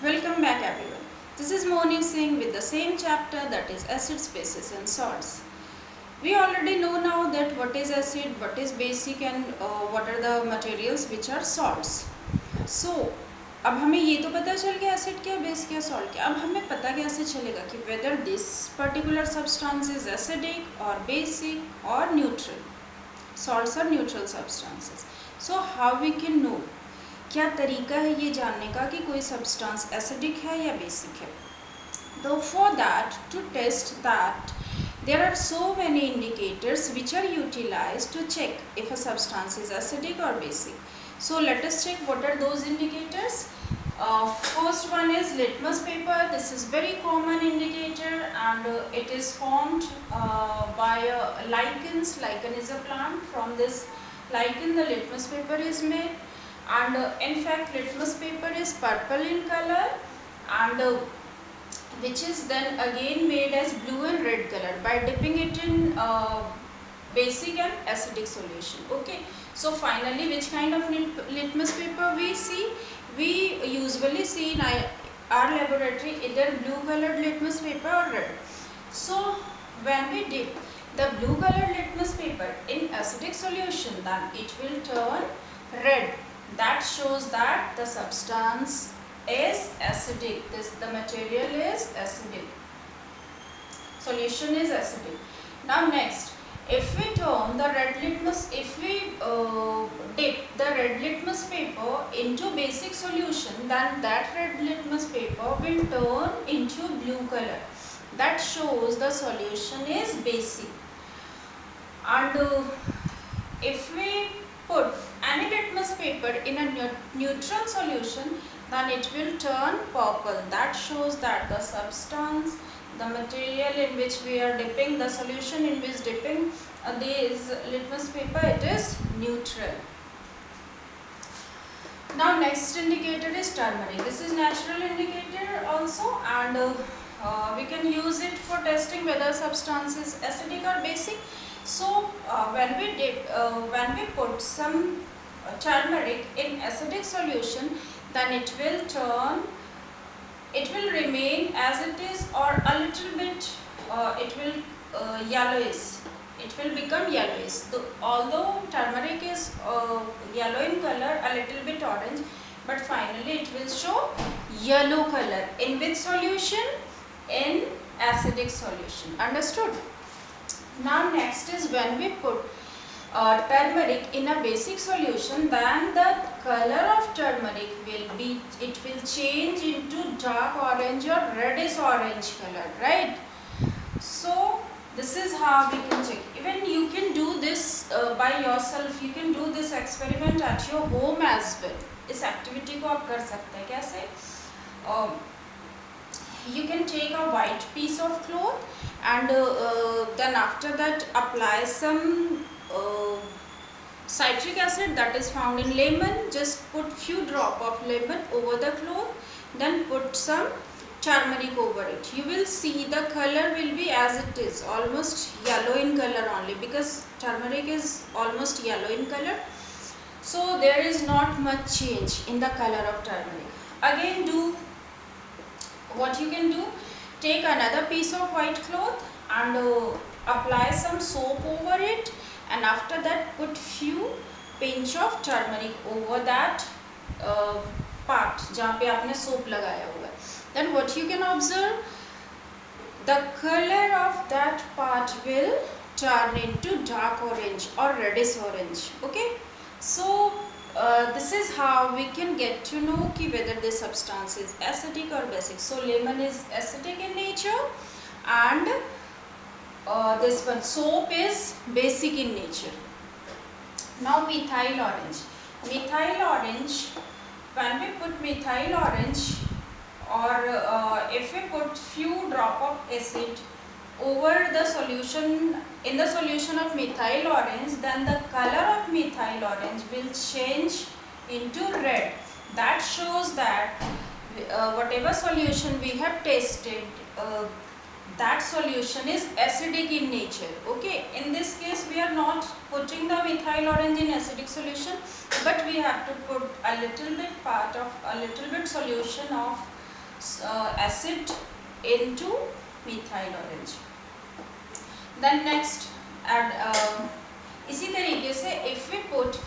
Welcome back everyone. This is Moni Singh with the same chapter, that is acids, bases and salts. We already know now that what is acid, what is basic and what are the materials which are salts. So अब हमें ये तो पता चल गया acid क्या, base क्या, salt क्या. अब हमें पता कैसे चलेगा कि whether this particular substance is acidic और बेसिक और neutral. Salts are neutral substances. So how we can know, क्या तरीका है ये जानने का कि कोई सब्सटेंस एसिडिक है या बेसिक है. तो for that, to test that, there are so many indicators which are utilized to check if a substance is acidic or basic. So let us check what are those indicators. First one is litmus paper. This is very common indicator and it is formed by lichens. Lichen is a plant. From this lichen the litmus paper is made, and in fact litmus paper is purple in color and which is then again made as blue and red color by dipping it in basic and acidic solution. Okay, so finally which kind of litmus paper we see? We usually see in our laboratory either blue colored litmus paper or red. So when we dip the blue colored litmus paper in acidic solution, then it will turn red. That shows that the substance is acidic. The material is acidic. Solution is acidic. Now next, if we turn the red litmus, if we dip the red litmus paper into basic solution, then that red litmus paper will turn into blue color. That shows the solution is basic. And if we put any litmus paper in a neutral solution, then it will turn purple. That shows that the substance, the material in which we are dipping, the solution in which dipping this litmus paper, it is neutral. Now next indicator is turmeric. This is natural indicator also, and we can use it for testing whether substance is acidic or basic. So when we put some turmeric in acidic solution, then it will remain as it is, or a little bit it will yellowish. It will become yellowish. Although turmeric is yellow in color, a little bit orange, but finally it will show yellow color. In which solution? In acidic solution. Understood? Now next is when we put turmeric in a basic solution, then the color of turmeric will change into dark orange or reddish orange color, right? So this is how we can check. Even you can do this by yourself. You can do this experiment at your home as well. इस activity को आप कर सकते हैं. कैसे? You can take a white piece of cloth and then after that apply some citric acid that is found in lemon. Just put few drop of lemon over the cloth, then put some turmeric over it. You will see the color will be as it is, almost yellow in color only, because turmeric is almost yellow in color. So there is not much change in the color of turmeric. Again, do what you can do, take another piece of white cloth and apply some soap over it, and after that put few pinch of turmeric over that part जहाँ पे आपने soap लगाया हुआ है. Then what you can observe, the color of that part will turn into dark orange or reddish orange. Okay, so this is how we can get to know ki whether the substance is acidic or basic. So lemon is acidic in nature and this one soap is basic in nature. Now methyl orange. Methyl orange, when we put methyl orange, or if we put few drop of acid over the solution, in the solution of methyl orange, then the color of methyl orange will change into red. That shows that whatever solution we have tasted, that solution is acidic in nature. Okay, in this case we are not putting the methyl orange in acidic solution, but we have to put a little bit solution of acid into methyl orange. Then next add इसी तरीके से if we put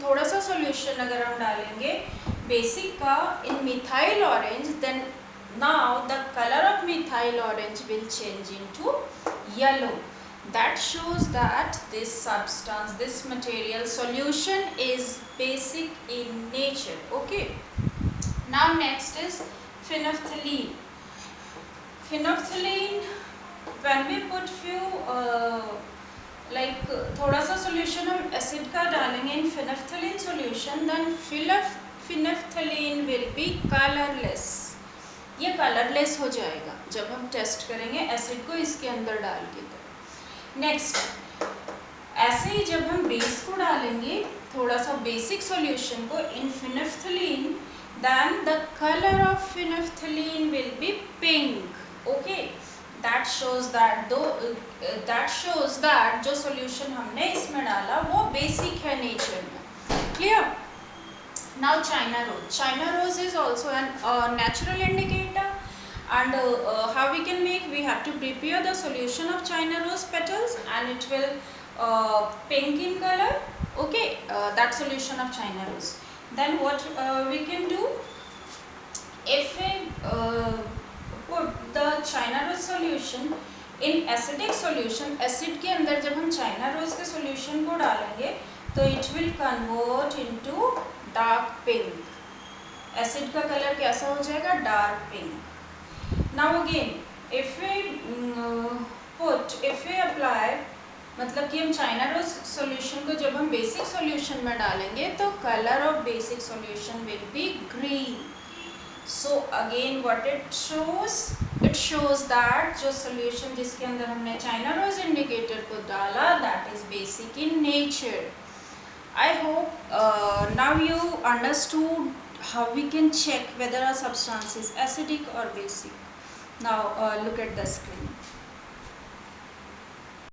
थोड़ा सा solution अगर हम डालेंगे basic का in methyl orange, then now the color of methyl orange will change into yellow. That shows that this substance, this material solution is basic in nature. Okay. Now next is phenolphthalein. Phenolphthalein, when we put थोड़ा सा solution हम acid का डालेंगे in phenolphthalein solution, then phenolphthalein will be colorless. ये colourless हो जाएगा जब हम टेस्ट करेंगे एसिड को इसके अंदर डाल के. नेक्स्ट, ऐसे ही जब हम बेस को डालेंगे थोड़ा सा बेसिक सॉल्यूशन को इन phenolphthalein, then the color of phenolphthalein will be pink. Okay, that shows that जो सॉल्यूशन हमने इसमें डाला वो बेसिक है नेचर में. Clear? Now China rose. China rose is also an natural indicator, and how we can make? We have to prepare the solution of China rose petals, and it will pink in color. Okay, that solution of China rose. Then what we can do? If we put the China rose solution in acidic solution, acid के अंदर जब हम China rose के solution को डालेंगे तो it will convert into dark pink. Acid का colour कैसा हो जाएगा? Dark pink. Now again if we apply, मतलब कि हम चाइना रोज सॉल्यूशन को जब हम बेसिक सॉल्यूशन में डालेंगे तो colour of basic solution will be green. So again what it shows that जो सॉल्यूशन जिसके अंदर हमने चाइना रोज इंडिकेटर को डाला that is basic in nature. I hope now you understood how we can check whether a substance is acidic or basic. Now look at the screen.